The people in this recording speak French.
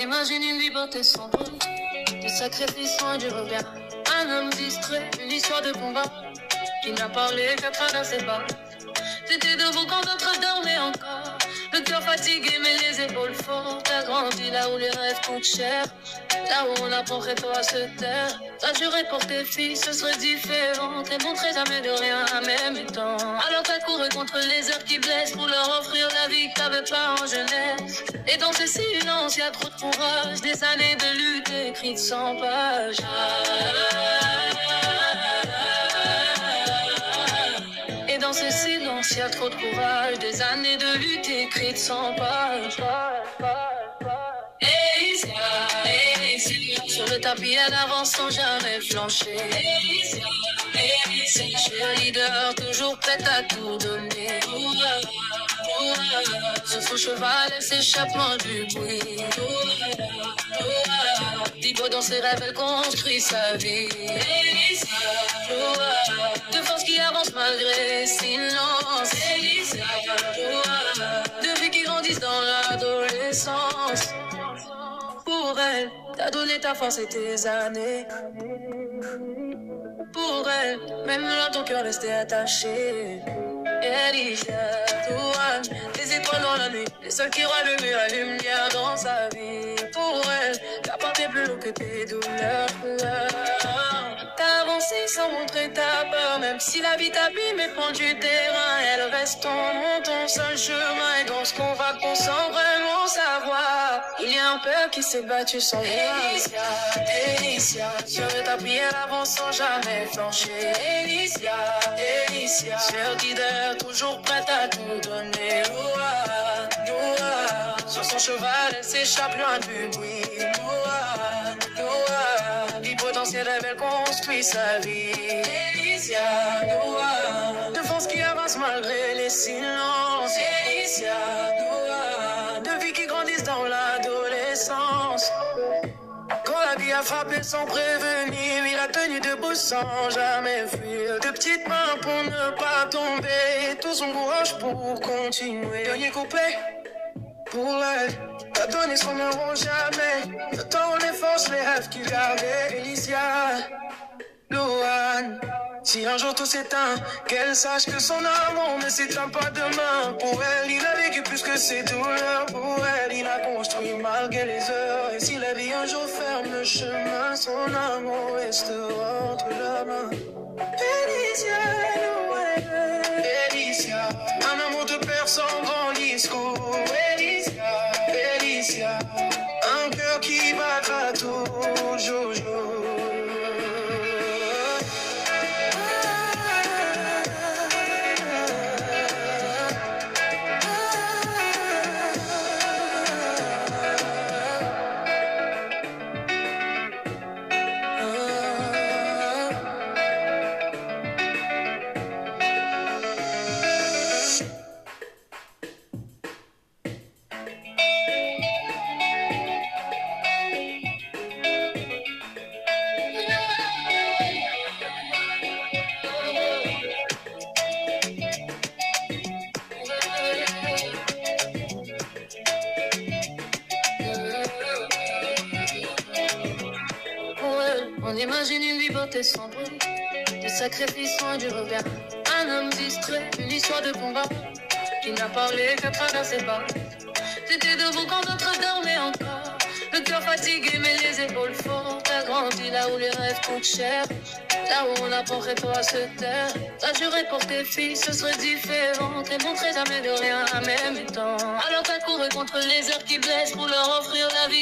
imagine une vie portée sans bruit, des sacrifices loin du regard. Un homme distrait, une histoire de combat, qui n'a parlé qu'à travers ses pas. T'étais debout quand d'autres dormaient encore, le cœur fatigué mais les épaules fortes. T'as grandi là où les rêves coûtent cher, là où on apprendrait toi à se taire. T'as juré pour tes filles ce serait différent, t'es montré jamais de rien à même temps. Alors t'as couru contre les heures qui blessent pour leur offrir la vie que t'avais pas en jeunesse. Et dans ce silence y'a trop de courage, des années de lutte écrites sans page. Et dans ce silence y'a trop de courage, des années de lutte écrites sans page. Sur le tapis elle avance sans jamais flancher. Cheerleader toujours prête à tout donner. Sur son cheval elle s'échappe loin du bruit. Libre dans ses rêves elle construit sa vie. De force qui avance malgré silence. De vie qui grandissent dans l'adolescence. Pour elle, t'as donné ta force et tes années. Pour elle, même là ton cœur restait attaché. Elisha, Touane, les étoiles dans la nuit, les seuls qui rallument la lumière dans sa vie. Pour elle, t'as porté plus haut que tes douleurs. T'as avancé sans montrer ta peur, même si la vie t'abîme et prend du terrain. Elle reste ton seul chemin, et dans ce qu'on va qu'on sans vraiment savoir. Il y a un père qui s'est battu sans Elicia, Elicia, sur le tapis elle avance sans jamais flancher. Elicia, Elicia, leader toujours prête à tout donner. Noah, Noah, sur son cheval elle s'échappe loin du bruit. Noah, Noah, libre dans ses rêves elle construit sa vie. Elicia, Noah, de force qui avance malgré les silences. Elicia, Noah, de vie qui grandissent dans l'adolescence. Quand la vie a frappé sans prévenir, il a tenu debout sans jamais fuir. De petites mains pour ne pas tomber, tout son courage pour continuer. Dernier couplet pour elle, t'as donné son euro jamais. Le temps, les forces, les rêves qu'il gardait. Elicia, Louane, si un jour tout s'éteint, qu'elle sache que son amour ne s'éteint pas demain. Pour elle, il a vécu plus que ses douleurs. Pour elle, il a construit malgré les heures. Et si la vie un jour ferme le chemin, son amour restera entre la main. Elicia, Louane, Elicia, un amour de père sans grand discours. Elicia, Elicia, un cœur qui battra toujours. On imagine une vie portée sans bruit, des sacrifices loin du regard. Un homme distrait, une histoire de combat, qui n'a parlé qu'à travers ses pas. T'étais debout quand d'autres dormaient encore, le cœur fatigué mais les épaules fortes. T'as grandi là où les rêves coûtent cher, là où on apprendrait toi à se taire. T'as juré pour tes filles ce serait différent, t'es montré jamais de rien à même temps. Alors t'as couru contre les heures qui blessent pour leur offrir la vie.